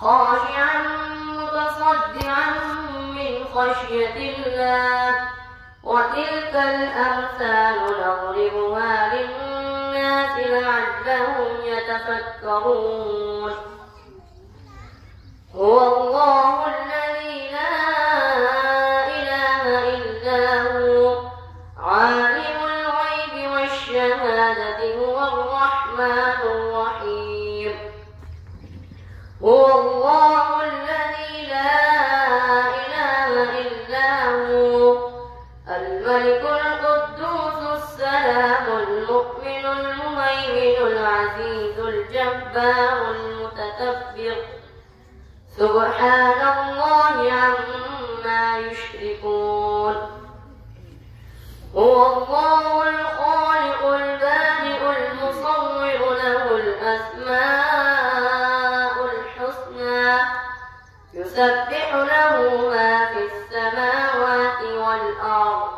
خاشعا متصدعا من خشية الله وتلك الأمثال نضربها للناس لعلهم يتفكرون هو الله الذي لا إله إلا هو عالم الغيب والشهادة هو الرحمن الرحيم هو الله الذي لا إله إلا هو الملك القدوس السلام المؤمن المهيمن العزيز الجبار المتكبر سبحان الله عما يشركون هو الله الخالق البارئ المصور له الأسماء الحسنى يسبح له ما في السماوات والأرض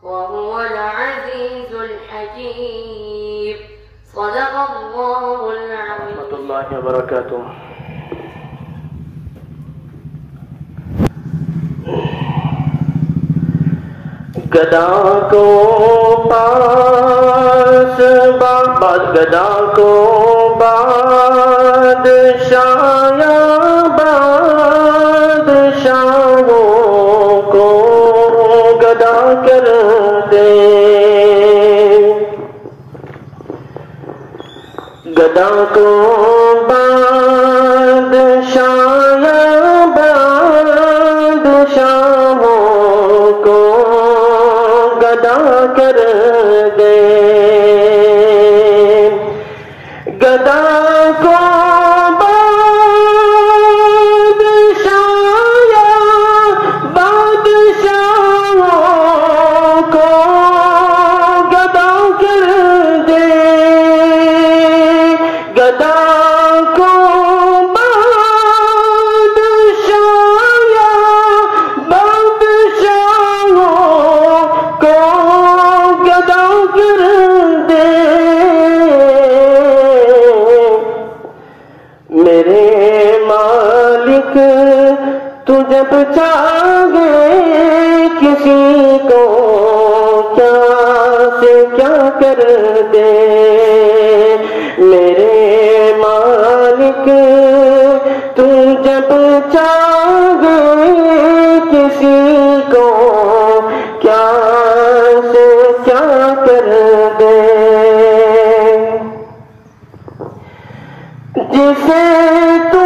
وهو العزيز الحكيم صدق الله العظيم ورحمة الله وبركاته. گدا کو پاس گدا کو بادشاہوں کو گدا کر دے گدا کو بادشاہوں کو گدا کر دے گدا کو بادشاہوں کو گدا کر دے گدا کو تو جب چاہے کسی کو کیا سے کیا کر دے میرے مالک تو جب چاہے کسی کو کیا سے کیا کر دے جسے تو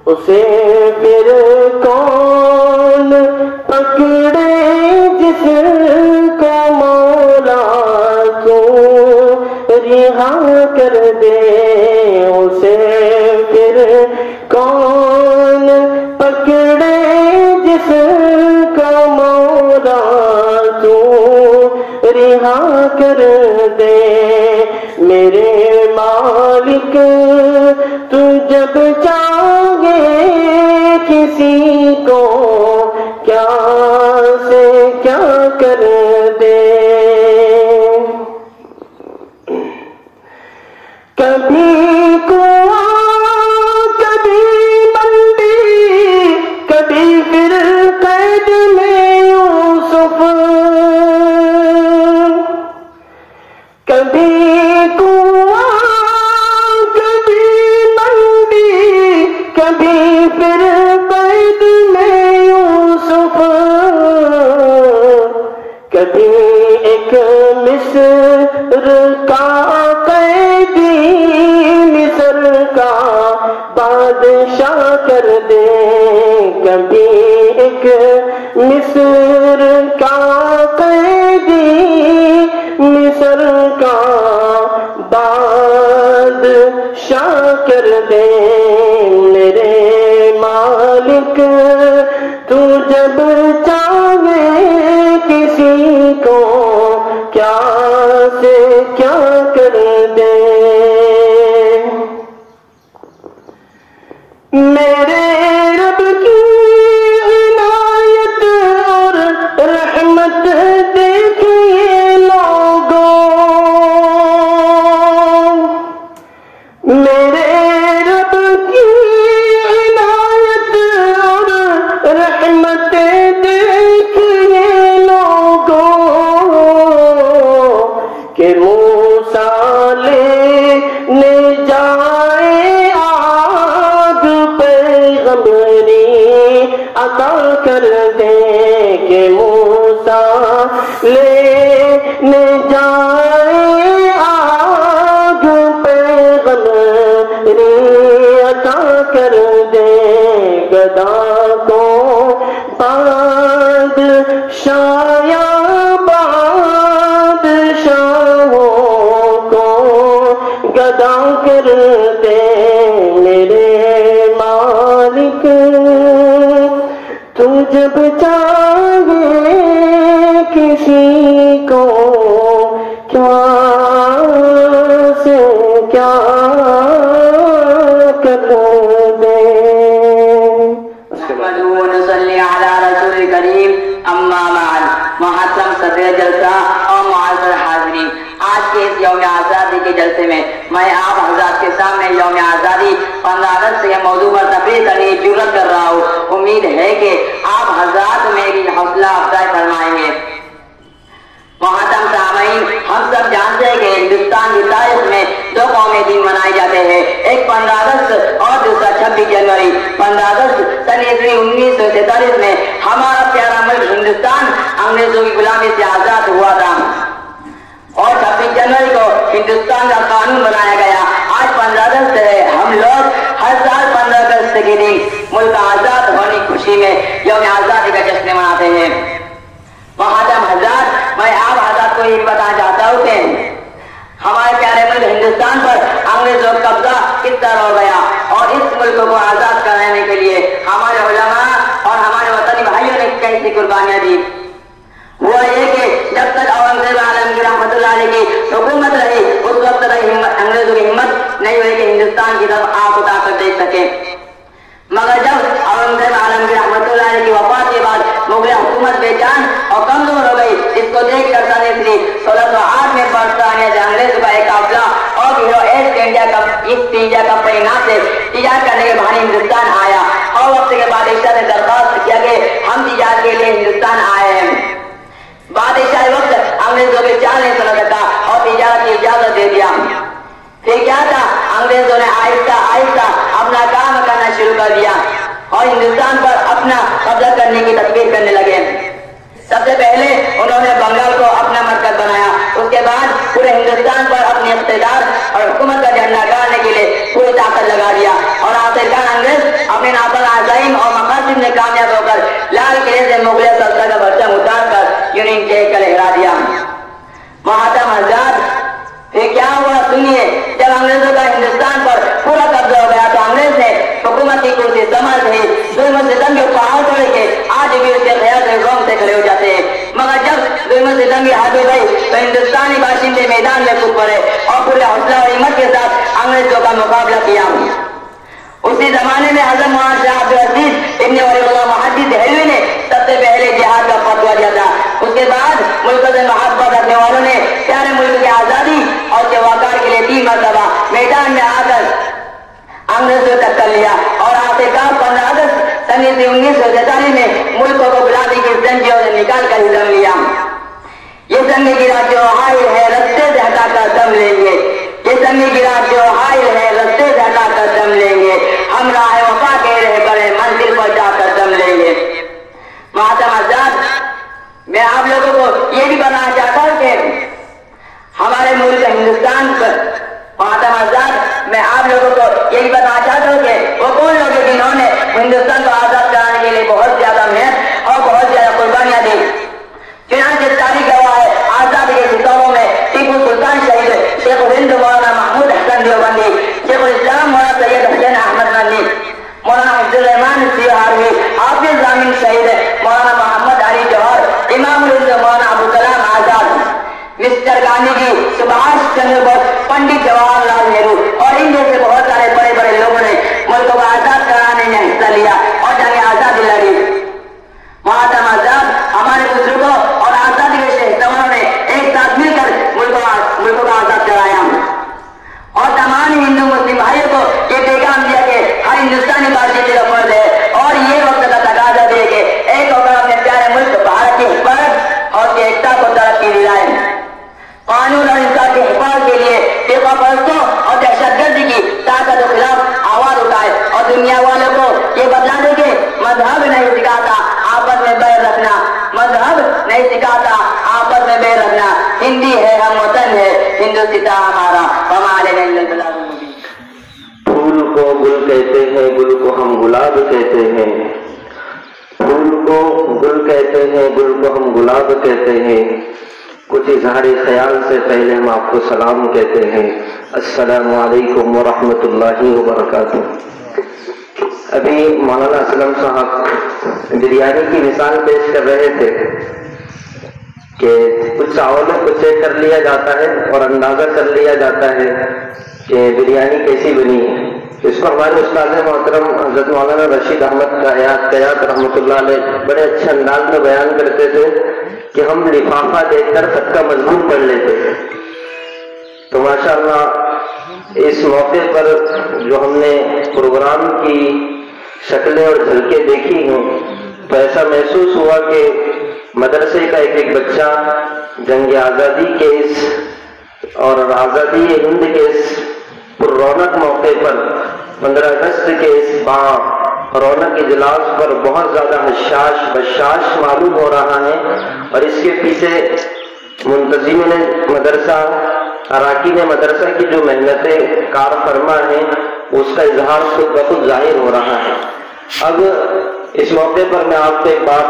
اسے پھر کون پکڑے جس کو مولا تو رہا کر دے اسے پھر کون پکڑے جس کو مولا تو رہا کر دے میرے مالک تو جب چاہے کسی کو کیا سے کیا کر دے کبھی کنواں کبھی منڈی کبھی پھر قید میں یوسف کبھی کبھی پھر قید میں یوسف کبھی ایک مصر کا قیدی مصر کا بادشاہ کر دے کبھی ایک مصر کا قیدی مصر کا بادشاہ کر دے میرے مالک تو جب چاہے کسی کو میرے رب کی عنایت اور رحمت دیکھیے لوگوں، میرے رب کی عنایت اور رحمت دیکھیے لوگوں، کہ موسیٰ لینے جائے آگ پیغمبری عطا کر دے، کہ موسیٰ لینے جائے آگ پیغمبری عطا کر دے، گدا کو بادشاہ گدا کر دے، میرے مالک تو جب چاہے کسی کو کیا سے کیا کر دے۔ نحمده ونصلي على رسول الكريم، اما بعد۔ محترم صدر جلسہ اور معزز حاضرین، آج کے اس یوم آزادی کے جلسے میں میں آپ حضرات کے سامنے یوم آزادی 15 اگست سے موضوع پر تقریر کرنے کی جرات کر رہا ہوں۔ امید ہے کہ آپ حضرات میری حوصلہ افزائی فرمائیں گے۔ محترم سامعین، ہم سب جانتے ہیں کہ ہندوستان کی تاریخ میں 2 قومی دن منائے جاتے ہیں، ایک 15 اگست اور دوسرا 26 جنوری۔ 15 اگست سن 1947 میں ہمارا پیارا ملک ہندوستان انگریزوں کی غلامی سے آزاد ہوا تھا، اور 26 جنوری کو ہندوستان کا قانون بنایا گیا۔ آج 15 اگست ہے، ہم لوگ ہر سال 15 اگست کے دن ملک آزاد ہونے کی خوشی میں یوم آزادی کا جشن مناتے ہیں۔ محترم حضرات، میں آپ حضرات کو یہ بتانا چاہتا ہوں کہ ہمارے پیارے ملک ہندوستان پر انگریزوں کا قبضہ کس طرح ہو گیا، اور اس ملک کو آزاد کرانے کے لیے ہمارے علماء اور ہمارے وطنی بھائیوں نے کیسی قربانیاں دی۔ وہ یہ کہ جب تک اورنگزیب عالمگیر رحمۃ اللہ علیہ کی حکومت رہی، اس وقت تک انگریزوں کی ہمت نہیں ہوئی کہ ہندوستان کی طرف آنکھ اٹھا کر دیکھ سکے، مگر جب اورنگزیب عالمگیر رحمۃ اللہ علیہ کی وفات کے بعد مغل حکومت بے جان اور کمزور ہو گئی، اس کو دیکھ کر سن 1608 میں برطانیہ سے انگریزوں کا ایک قافلہ اور ایسٹ انڈیا کمپنی نام سے تجارت کرنے کے بہانے ہندوستان آیا، اور وقت کے بادشاہ نے درخواست کیا کہ ہم تجارت کے لیے ہندوستان آئے ہیں۔ بادشاہ وقت انگریزوں کے چال نہیں سنا سکا اور تجارت کی اجازت دے دیا۔ پھر کیا تھا، انگریزوں نے آہستہ آہستہ اپنا کام کرنا شروع کر دیا اور ہندوستان پر اپنا قبضہ کرنے کی تدبیر کرنے لگے۔ سب سے پہلے انہوں نے بنگال کو اپنا مرکز بنایا، اس کے بعد پورے ہندوستان پر اپنے اقتدار اور حکومت کا جھنڈا گاڑنے کے لیے پوری طاقت لگا دیا، اور آخرکار انگریز اپنے ناپل عزائم اور مقاصد میں کامیاب ہو کر لال قلعے سے مغلیہ سلطنت کا پرچم اتار کر یونین جیک کا لہرا دیا۔ محترم حضرات، پھر کیا ہوا سنیے، جب انگریزوں کا ہندوستان پر پورا قبضہ ہو گیا تو انگریز نے حکومت کی کرسی سنبھال رہی، ظلم و ستم کے پہاڑ توڑ کے آج بھی اس کے خیال سے روم سے کھڑے ہو جاتے ہیں، مگر جب ظلم و ستم کی حد ہو گئی تو ہندوستانی باشندے میدان میں کود پڑے اور پورے حوصلہ اور ہمت کے ساتھ انگریزوں کا مقابلہ کیا۔ اسی زمانے میں حضرت مولانا شاہ عبدالعزیز ابن ولی اللہ محدث دہلوی نے سب سے پہلے جہاد کا فتویٰ دیا تھا۔ اس کے بعد ملک سے محبت رکھنے والوں نے پیارے ملک کی آزادی اور کے وقار کے لیے 3 مرتبہ میدان میں آ کر انگریزوں تک کر لیا، اور آخرکار 15 اگست سن 1947 میں ملک کو غلامی کی زنجیروں سے نکال کر دم لیا۔ یہ سنگ گرا جو حائل ہے رستے سے ہٹا کر دم لیں گے، یہ سنگ گرا جو حائل ہے رستے سے ہٹا کر دم لیں گے، ہم راہ وفا کے رہے بڑے منزل پر جا کر دم لیں گے۔ محترم حضرات، میں آپ لوگوں کو یہ بھی بتانا چاہتا ہوں کہ ہمارے ملک ہندوستان پر محترم حضرات، میں آپ لوگوں کو یہ بھی بتانا چاہتا ہوں کہ وہ کون لوگ ہیں جنہوں نے ہندوستان کو آزاد کرانے کے لیے بہت زیادہ محنت اور بہت زیادہ قربانیاں دی۔ چنانچہ تاریخ گواہ ہے، آزادی کے ستاروں میں ٹیپو سلطان شہید شیخ ہند مولانا محمود حسن دیوبندی، شیخ الاسلام مولانا سید حسین احمد مدنی، مولانا عبد الرحمان سیہاروی، حافظ ضامن شہید مولانا محمد علی جوہر، امام الہند مولانا ابوالکلام آزاد، مسٹر گاندھی جی، سبھاش چندر بوس، پنڈت جواہر لال نہرو، اور ان جیسے بہت سارے بڑے بڑے لوگوں نے ملک کو آزاد کرانے حصہ لیا اور جنگ آزادی لڑی۔ محترم حضرات، ہمارے بزرگوں اور آزادی کے شہزادوں نے ایک ساتھ مل کر ملکوں کا آزاد کرایا اور تمام ہندو مسلم بھائیوں کو یہ پیغام دیا کہ ہر ہندوستانی باشندے کا فرض ہے اور یہ وقت کا تقاضا بھی ہے کہ ایک ہو کر اپنے پیارے ملک بھارت کی حفاظت اور ایکتا کو ترقی دلائیں، قانون اور انصاف کی حفاظت کے لیے فرقہ پرستوں اور دہشت گردی کی طاقت کے خلاف آواز اٹھائے اور دنیا والوں کو یہ بتلا دے کہ مذہب نہیں سکھاتا آپس میں بیر رکھنا، مذہب نہیں سکھاتا آپس میں بیر رکھنا، ہندی ہے ہم وطن ہے ہندوستان ہمارا، ہمارے پھول کو گل کہتے ہیں، گل کو ہم گلاب کہتے ہیں، پھول کو گل کہتے ہیں، گل کو ہم گلاب کہتے ہیں۔ کچھ اظہار خیال سے پہلے ہم آپ کو سلام کہتے ہیں۔ السلام علیکم ورحمۃ اللہ وبرکاتہ۔ ابھی مولانا اسلم صاحب بریانی کی مثال پیش کر رہے تھے کہ کچھ چاولوں کو چیک کر لیا جاتا ہے اور اندازہ کر لیا جاتا ہے کہ بریانی کیسی بنی ہے۔ اس کو ہمارے استاد محترم حضرت مولانا رشید احمد قیاد رحمۃ اللہ علیہ بڑے اچھے انداز میں بیان کرتے تھے کہ ہم لفافہ دیکھ کر خط کا مضمون پڑھ لیتے تھے۔ تو ماشاءاللہ اس موقع پر جو ہم نے پروگرام کی شکلیں اور جھلکیں دیکھی ہیں تو ایسا محسوس ہوا کہ مدرسے کا ایک بچہ جنگ آزادی کے اس اور آزادی ہند کے اس پر رونق موقع پر 15 اگست کے اس با رونق اجلاس پر بہت زیادہ حشاش بشاش معلوم ہو رہا ہے، اور اس کے پیچھے منتظمین مدرسہ اراکین مدرسہ کی جو محنتیں کار فرما ہیں اس کا اظہار خود بخود ظاہر ہو رہا ہے۔ اب اس موقع پر میں آپ کو ایک بات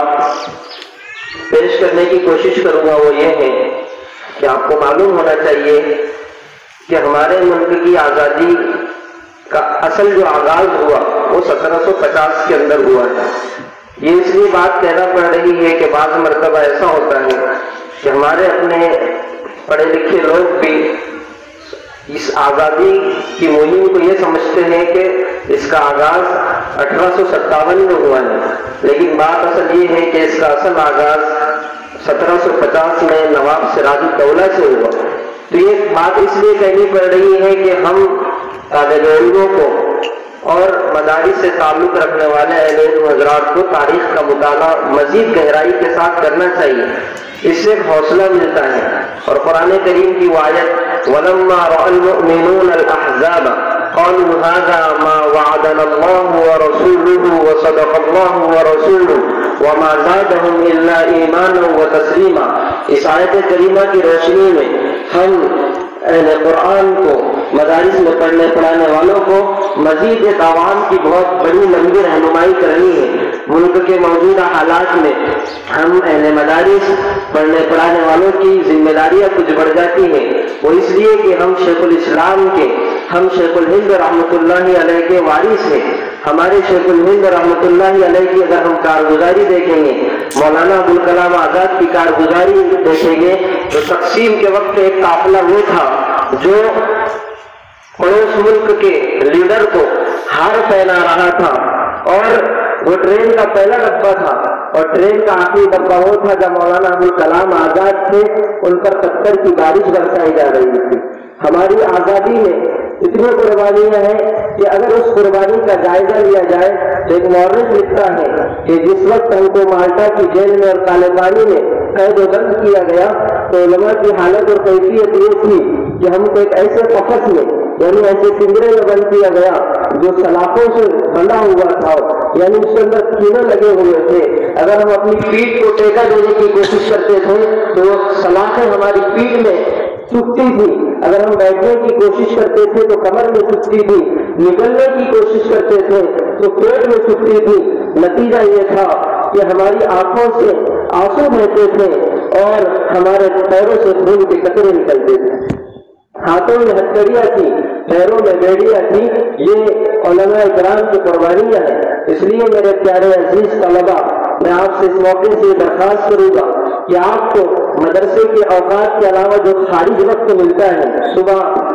پیش کرنے کی کوشش کروں گا، وہ یہ ہے کہ آپ کو معلوم ہونا چاہیے کہ ہمارے ملک کی آزادی کا اصل جو آغاز ہوا وہ 1750 کے اندر ہوا ہے۔ یہ اس لیے بات کہنا پڑ رہی ہے کہ بعض مرتبہ ایسا ہوتا ہے کہ ہمارے اپنے پڑھے لکھے لوگ بھی اس آزادی کی مہم کو یہ سمجھتے ہیں کہ اس کا آغاز 1857 میں ہوا ہے، لیکن بات اصل یہ ہے کہ اس کا اصل آغاز 1750 میں نواب سراج الدولہ سے ہوا۔ تو یہ بات اس لیے کہنی پڑ رہی ہے کہ ہم طالب علموں کو اور مدارس سے تعلق رکھنے والے اہل علم حضرات کو تاریخ کا مطالعہ مزید گہرائی کے ساتھ کرنا چاہیے، اس سے حوصلہ ملتا ہے۔ اور قرآن کریم کی وہ آیت وَلَمَّا رَأَى الْمُؤْمِنُونَ الْأَحْزَابَ قَالُوا هَذَا مَا وَعَدَنَا اللَّهُ وَرَسُولُهُ وَصَدَقَ اللَّهُ وَرَسُولُهُ وَمَا زَادَهُمْ إِلَّا إِيمَانًا وَتَسْلِيمًا۔ اس آیت کریمہ کی روشنی میں ہم اہل قرآن کو، مدارس میں پڑھنے پڑھانے والوں کو مزید ایک عوام کی بہت بڑی لمبی رہنمائی کرنی ہے۔ ملک کے موجودہ حالات میں ہم اہل مدارس پڑھنے پڑھانے والوں کی ذمہ داریاں کچھ بڑھ جاتی ہیں، وہ اس لیے کہ ہم شیخ الاسلام کے، ہم شیخ الہند رحمۃ اللہ علیہ کے وارث ہیں۔ ہمارے شیخ الہند رحمۃ اللہ علیہ کی اگر ہم کارگزاری دیکھیں گے، مولانا ابوالکلام آزاد کی کارگزاری دیکھیں گے تو تقسیم کے وقت ایک قافلہ وہ تھا جو پڑوس ملک کے لیڈر کو ہار پہنا رہا تھا، اور وہ ٹرین کا پہلا ڈبہ تھا، اور ٹرین کا آخری ڈبہ وہ تھا جب مولانا ابوالکلام آزاد تھے، ان پر پتھر کی بارش برسائی جا رہی تھی۔ ہماری آزادی میں اتنی قربانیاں ہیں کہ اگر اس قربانی کا جائزہ لیا جائے تو ایک مورخ لکھتا ہے کہ جس وقت ہم کو مالٹا کی جیل میں اور کالے پانی میں قید و بند کیا گیا تو علماء کی حالت اور کیفیت یہ تھی کہ ہم کو ایک ایسے قفس میں، یعنی ایسے پنجرے میں بند کیا گیا جو سلاخوں سے بندھا ہوا تھا، یعنی اس کے اندر کیڑے لگے ہوئے تھے۔ اگر ہم اپنی پیٹھ کو ٹیکا دینے کی کوشش کرتے تھے تو وہ سلاخیں ہماری پیٹھ میں چبھتی تھی، اگر ہم بیٹھنے کی کوشش کرتے تھے تو کمر میں چبھتی تھی، نکلنے کی کوشش کرتے تھے تو پیٹ میں چبھتی تھی۔ نتیجہ یہ تھا کہ ہماری آنکھوں سے آنسو بہتے تھے اور ہمارے پیروں سے خون کے قطرے نکلتے تھے، ہاتھوں میں ہتھکڑیاں تھی، پیروں میں بیڑیاں تھی۔ یہ علماء کرام کی قربانیاں ہیں۔ اس لیے میرے پیارے عزیز طلباء، میں آپ سے اس موقع سے درخواست کروں گا کہ آپ کو مدرسے کے اوقات کے علاوہ جو خارج وقت ملتا ہے، صبح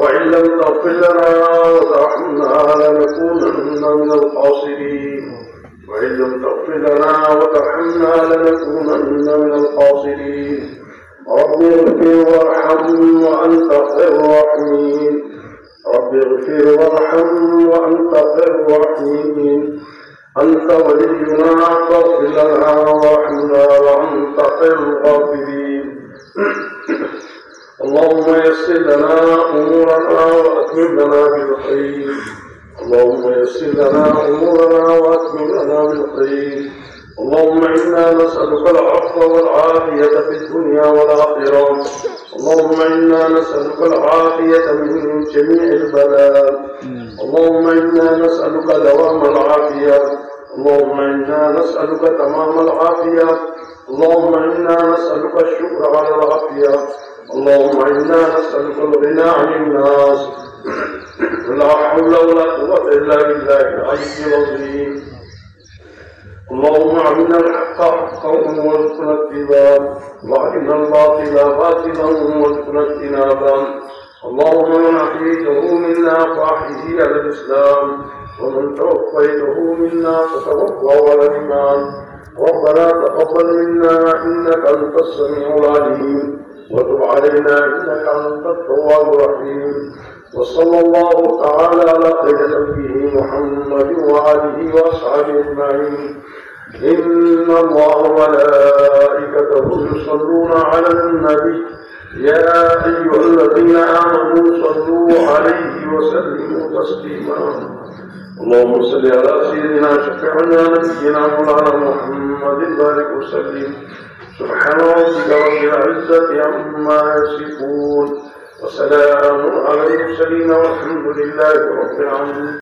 وإن لم تغفر لنا وترحمنا لنكونن من الخاسرين وإن لم تغفر لنا وترحمنا لنكونن من الخاسرين رب اغفر وارحم وأنت خير الراحمين رب اغفر وارحم وأنت خير الراحمين أنت ولينا فاغفر لنا وارحمنا وأنت خير الغافرين اللهم يسر لنا أمورنا وأتمم لنا بالخير اللهم يسر لنا أمورنا وأتمم لنا بالخير اللهم إنا نسألك العفو والعافية في الدنيا والآخرة اللهم إنا نسألك العافية من جميع البلاء اللهم إنا نسألك دوام العافية اللهم إنا نسألك تمام العافية اللهم إنا نسألك الشكر على العافية اللهم إنا نسألك الغنى عن الناس لا حول ولا قوة إلا بالله العلي العظيم اللهم أرنا الحق حقا وارزقنا اتباعه وأرنا الباطل باطلا وارزقنا اجتنابه اللهم من أحييته منا فأحيه على الإسلام ومن توفيته منا فتوفه على الإيمان ربنا تقبل منا إنك أنت السميع العليم وتب علينا إنك أنت التواب الرحيم وصلى الله تعالى على خير خلقه محمد وآله وأصحابه أجمعين إن الله وملائكته يصلون على النبي يا أيها الذين آمنوا صلوا عليه وسلموا تسليما اللهم صل على سيدنا شفيعنا نبينا مولانا محمد بارك وسلم سبحان ربك رب العزة عما يصفون وسلام على المرسلين والحمد لله رب العالمين.